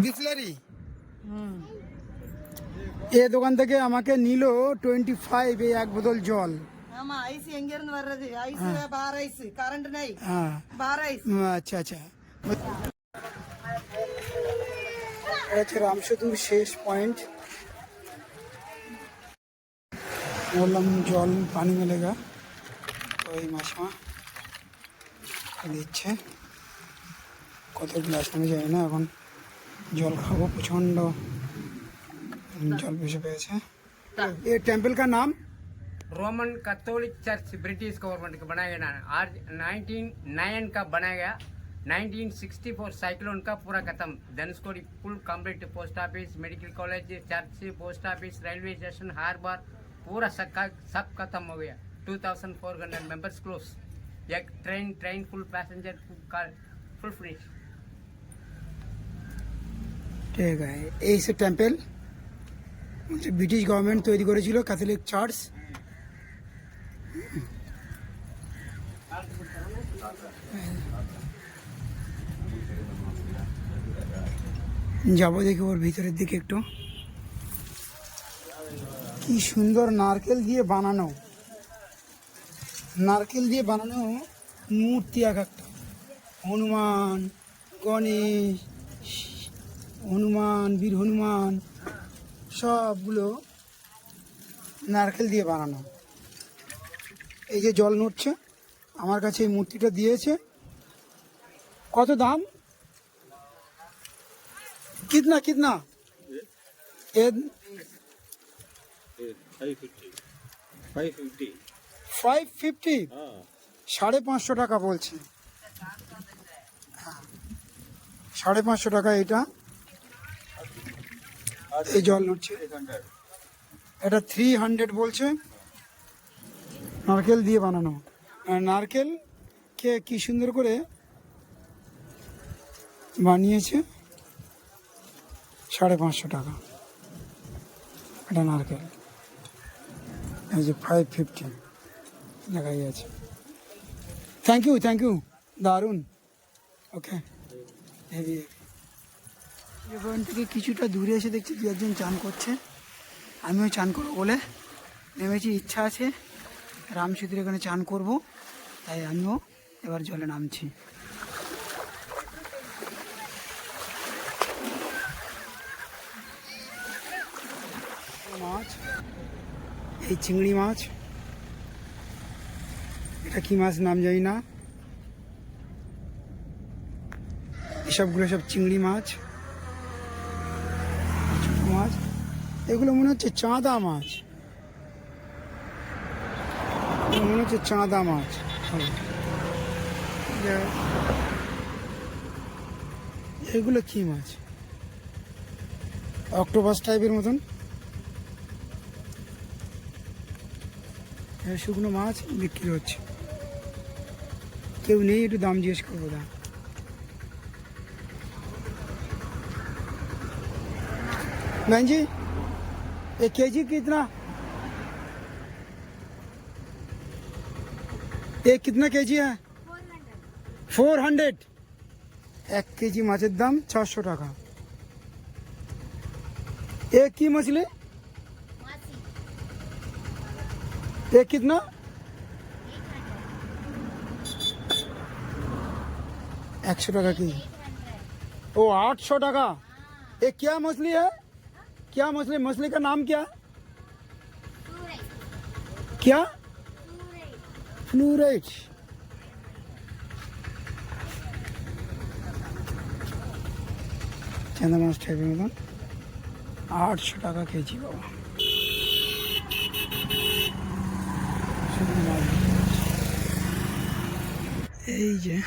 বিসলারি। এ দোকান থেকে আমাকে নিল 25 এই এক বোতল জল। ஆமா ஐஸ் எங்க இருந்து வர்றது? ஐஸ் பார் ஐஸ், கரண்ட் নাই। হ্যাঁ பார் ஐஸ்। আচ্ছা আচ্ছা, এটা হচ্ছে রামসেতুর শেষ পয়েন্ট। বললাম জল পানি মেলেগা, ওই মাসমা দিচ্ছে কত গ্লাস আমি জানি না। এখন জল খাবো, প্রচণ্ড জল বেশি পেয়েছে। ये टेम्पल का नाम Roman Catholic church British government का बनाया गया। आज 1909 का बनाया गया। 1964 साइक्लोन का पूरा खत्म। Dhanushkodi full complete. Post office, medical college, church, post office, railway station, harbour पूरा सब खत्म हो गया। 2400 मेंबर्स क्लोज। एक train full passenger full free. ঠিক আছে, এই সে টেম্পল ব্রিটিশ গভর্নমেন্ট তৈরি করেছিল, ক্যাথলিক চার্চ। যাবো দেখি ওর ভিতরের দিকে একটু। কি সুন্দর নারকেল দিয়ে বানানো, নারকেল দিয়ে বানানো মূর্তি এক একটা। হনুমান, গণেশ, হনুমান, বীর হনুমান, সবগুলো নারকেল দিয়ে বানানো। এই যে জল নড়ছে, আমার কাছে এই মূর্তিটা দিয়েছে। কত দাম? কিতনা কিতনা? 550। 550 টাকা বলছে। 550 টাকা এটা। এই জল নড়ছে, এটা 300 বলছে। নারকেল দিয়ে বানানো। নারকেল কে কি সুন্দর করে বানিয়েছে। 550 টাকা এটা নারকেল। এই যে 550 লেখাই আছে। থ্যাংক ইউ, দারুণ। ওকে, হেভি। এখান থেকে কিছুটা দূরে এসে দেখছি দু একজন চান করছে। আমিও চান করবো বলে নেমেছি। ইচ্ছা আছে রামসেতুর এখানে চান করব, তাই আমিও এবার জলে নামছি। মাছ, এই চিংড়ি মাছ, এটা কি মাছ নাম জানি না। এসবগুলো সব চিংড়ি মাছ, ছোট মাছ। এগুলো মনে হচ্ছে চাঁদা মাছ, মনে হচ্ছে চাঁদা মাছ। এগুলো কি মাছ? অক্টোপাস টাইপের মতন। শুকনো মাছ বিক্রি হচ্ছে, কেউ নেই, একটু দাম জিজ্ঞেস করবো। দাম बहन जी, एक केजी कितना? एक कितना केजी है? 400। 1 केजी মাছের দাম 600 টাকা। एक की मछली? एक कितना? 100 টাকা की। ओ 800 টাকা। ये क्या मछली है? क्या मछली? मछली का नाम क्या? क्या? फ्लूराइट। চাঁদা মাছ টাইপের মতন। 800 টাকা কেজি বাবা। এই যে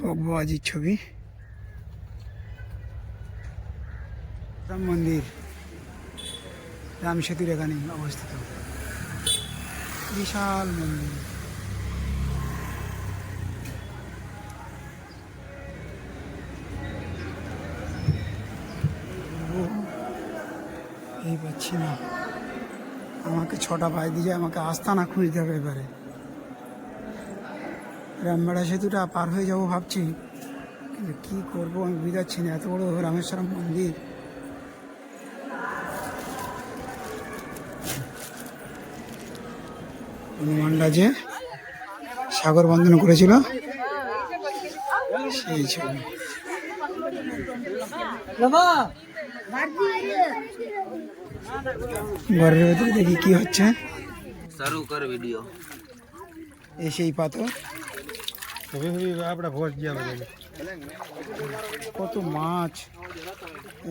ভগবাজির ছবি। রাম মন্দির রামসেতুর এখানে অবস্থিত, বিশাল মন্দির। এই পাচ্ছি না, আমাকে 6টা পাই দিয়ে আমাকে আস্তানা খুঁজতে হবে এবারে। রামবেড়া সেতুটা পার হয়ে যাবো ভাবছি, কিন্তু কী করবো আমি বুঝাচ্ছি না। এত বড় রামেশ্বরম মন্দির, হনুমানরা যে সাগর বন্ধন করেছিল সেই ছবি। ঘরের ভেতরে দেখি কি হচ্ছে। शुरू कर वीडियो এই সেই পাথর, কত মাছ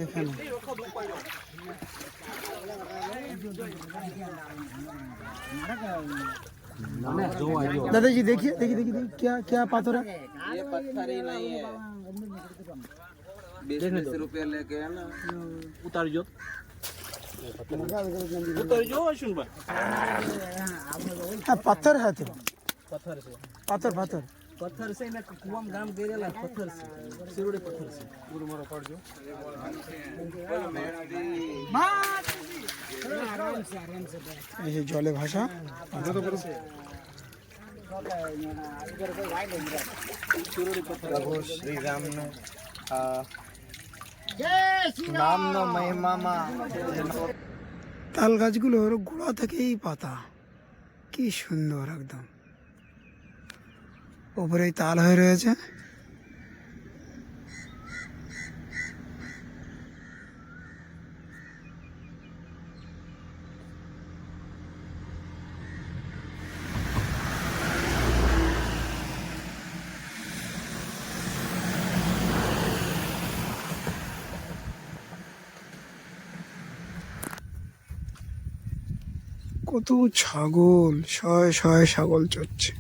এখানে। दादाजी देखिए देखिए देखिए देखिए, क्या क्या पाथर है। ये पत्थर ही नहीं है 20 रुपया लेके है ना उतार जो हाँ, पत्थर है तो पत्थर से पाथर पाथर पत्थर से ना कुआं में गाम गिरेला पत्थर से सिरोड़े पत्थर से पूरा मारो पड़ जो এই যে জলে ভাসা। प्रभु श्री राम ने नाम नो महिमा मा তাল গাছগুলোর গোড়া থেকেই পাতা, কি সুন্দর একদম ওপরেই তাল হয়ে রয়েছে। কত ছাগল, শয়ে শয়ে ছাগল চড়ছে।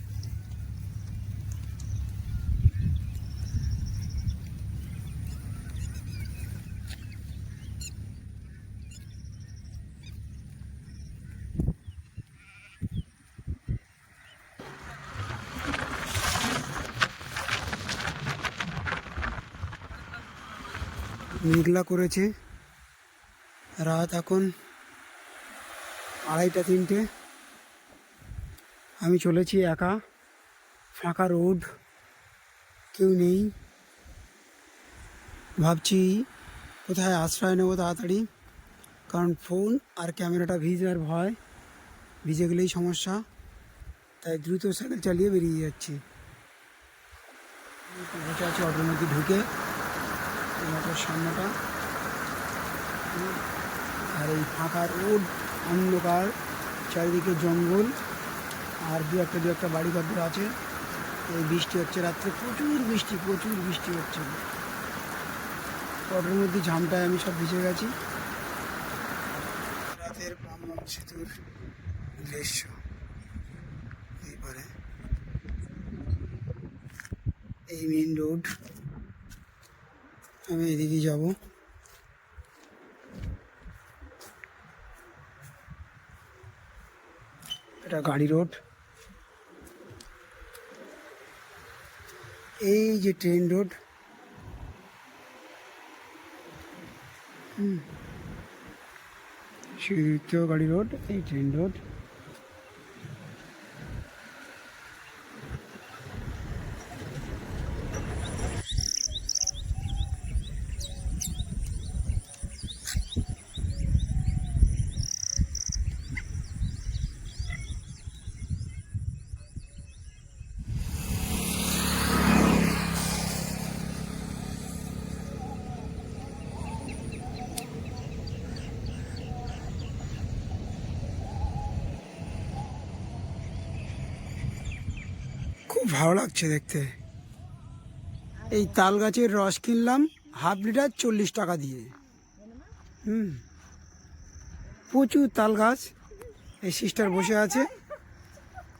মেঘলা করেছে, রাত এখন 2:30-3টে। আমি চলেছি একা, ফাঁকা রোড, কেউ নেই। ভাবছি কোথায় আশ্রয় নেব তাড়াতাড়ি, কারণ ফোন আর ক্যামেরাটা ভিজার ভয়, ভিজে গেলেই সমস্যা। তাই দ্রুত সাইকেল চালিয়ে বেরিয়ে যাচ্ছি। বসে আছি অটোর মধ্যে ঢুকে, অটোর সামনেটা, আর এই ফাঁকা রোড, অন্ধকার, চারিদিকে জঙ্গল, আর দু একটা বাড়ি ঘর আছে। এই বৃষ্টি হচ্ছে রাত্রে, প্রচুর বৃষ্টি হচ্ছে। অটোর মধ্যে ঝামটায় আমি সব ভিজে গেছি। রাতের পাম্বন সেতুর দৃশ্য এইবারে, এই মেন রোড, আমি এদিকে যাব। এটা গাড়ি রোড, এই যে ট্রেন রোড, সেদিকেও গাড়ি রোড, এই ট্রেন রোড। খুব ভালো লাগছে দেখতে। এই তাল গাছের রস কিনলাম ½ লিটার 40 টাকা দিয়ে। প্রচুর তাল গাছ। এই সিস্টার বসে আছে,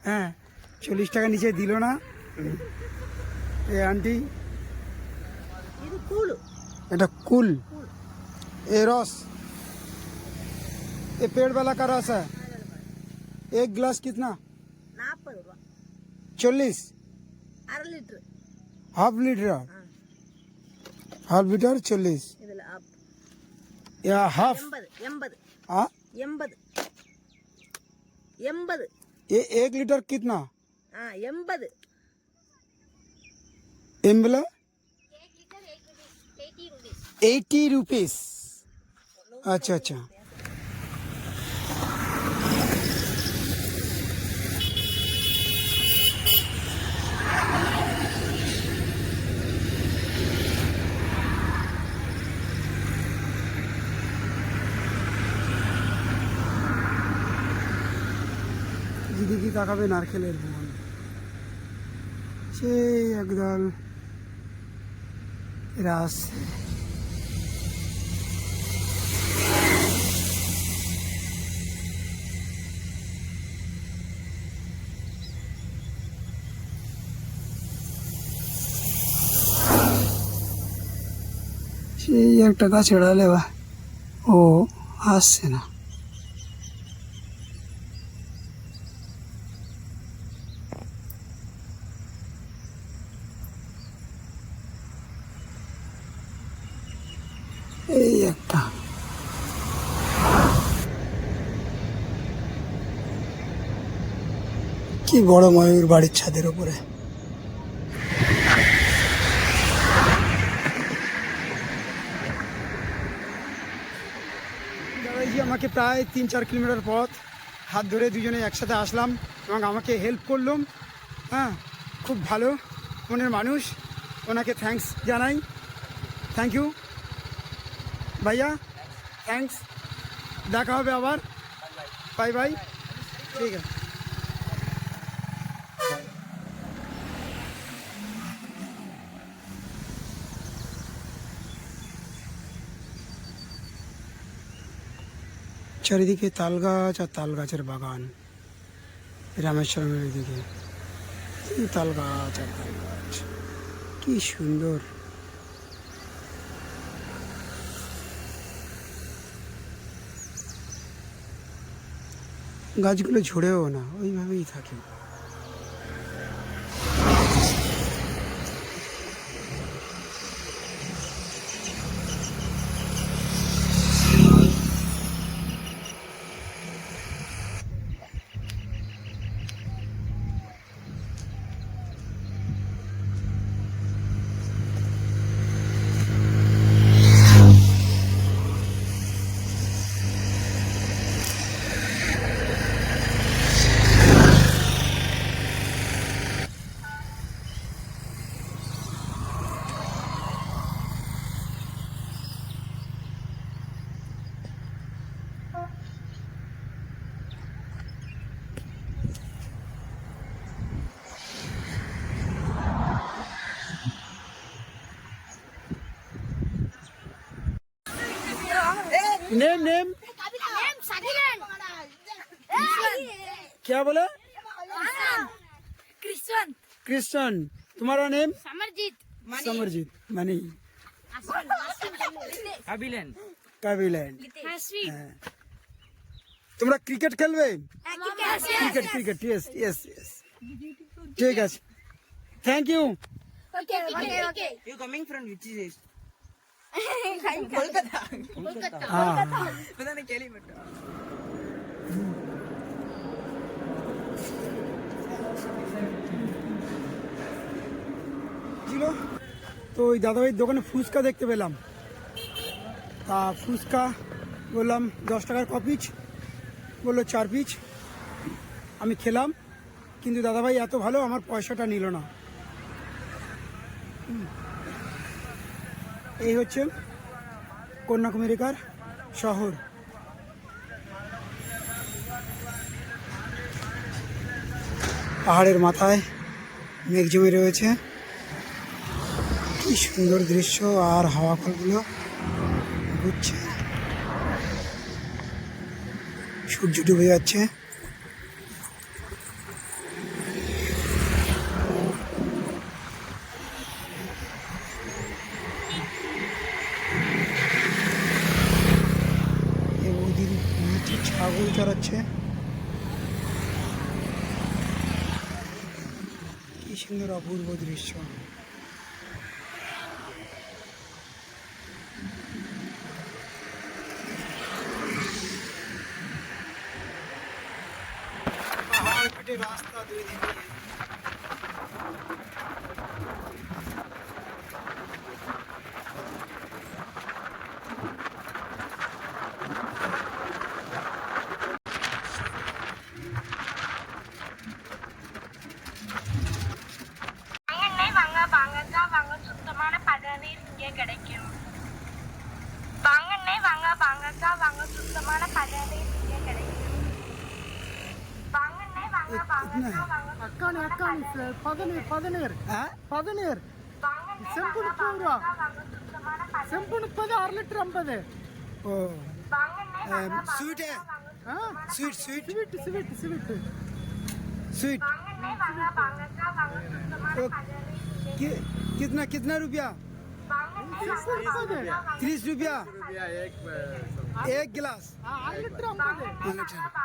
হ্যাঁ, 40 টাকা নিচে দিল না। এই আন্টি, এটা कुल ये रस, ये पेड़ वाला का रस है। एक गिलास कितना? 40, हाफ लीटर 40 या हाफ हाँ 80 80 ये 1 लीटर कितना? 80 एम्बला 80 रुपीस। अच्छा अच्छा। দিদি তাকাবে নারকেলের বন, সেই একদল রাস। সেই একটা গাছ এড়ালে বা ও আসছে না। এই একটা কি বড় ময়ূর বাড়ির ছাদের উপরে। দাদাজি আমাকে প্রায় 3-4 কিলোমিটার পথ হাত ধরে দুজনে একসাথে আসলাম এবং আমাকে হেল্প করলাম। হ্যাঁ, খুব ভালো মনের মানুষ, ওনাকে থ্যাঙ্কস জানাই। থ্যাংক ইউ ভাইয়া, থ্যাঙ্কস। দেখা হবে আবার, বাই বাই। ঠিক আছে। চারিদিকে তাল গাছ আর তাল গাছের বাগান। রামেশ্বরমের এদিকে তাল গাছ আর তাল গাছ, কি সুন্দর। গাছগুলো ঝরেও না, ওইভাবেই থাকে। नेम नेम क्या बोला? क्रिश्चियन। तुम्हारा नेम? समरजीत मनी। काबिलैंड। তোমরা ক্রিকেট খেলবে? Cricket cricket, yes yes yes. ঠিক আছে, thank you. You coming from which is? हाँ पता नहीं केली बट ছিল। তো ওই দাদাভাইয়ের দোকানে ফুচকা দেখতে পেলাম, তা ফুচকা বললাম 10 টাকার ক পিস, বললো 4 পিস। আমি খেলাম, কিন্তু দাদাভাই এত ভালো আমার পয়সাটা নিল না। এই হচ্ছে কন্যাকুমারিকার শহর। পাহাড়ের মাথায় মেঘ জমে রয়েছে, কি সুন্দর দৃশ্য। আর হাওয়া ফলগুলো ঘুরছে, সূর্য ডুবে যাচ্ছে। ছাগল চড়াচ্ছে, কি সুন্দর অপূর্ব দৃশ্য। মাঠে রাস্তা দুই দিকে எண்ணெய் வாங்க வாங்கக்கா வாங்க சுத்தமான பதநீர் இங்கே கிடைக்கும் வாங்கண்ணே வாங்க வாங்கக்கா வாங்க சுத்தமான பதநீர் இங்கே கிடைக்கும் வாங்கண்ணே வாங்க வாங்கக்கா வாங்க அக்கானி அக்கானி பதநீர் பதநீர் பதநீர் வாங்கண்ணே செம்பு வாங்க 30 ரூபா வாங்கக்கா வாங்க சுத்தமான பதநீர் செம்பு 30 1/2 லிட்டர் 50 ஓ வாங்கண்ணே வாங்க स्वीट है sweet sweet sweet sweet sweet sweet வாங்கண்ணே வாங்க வாங்கக்கா வாங்க சுத்தமான ஓ. பதநீர் இங்கே कितना कितना रुपया வாங்கண்ணே வாங்க 30 रुपया एक गिलास 1/2 லிட்டர் 50 हाँ, लीटर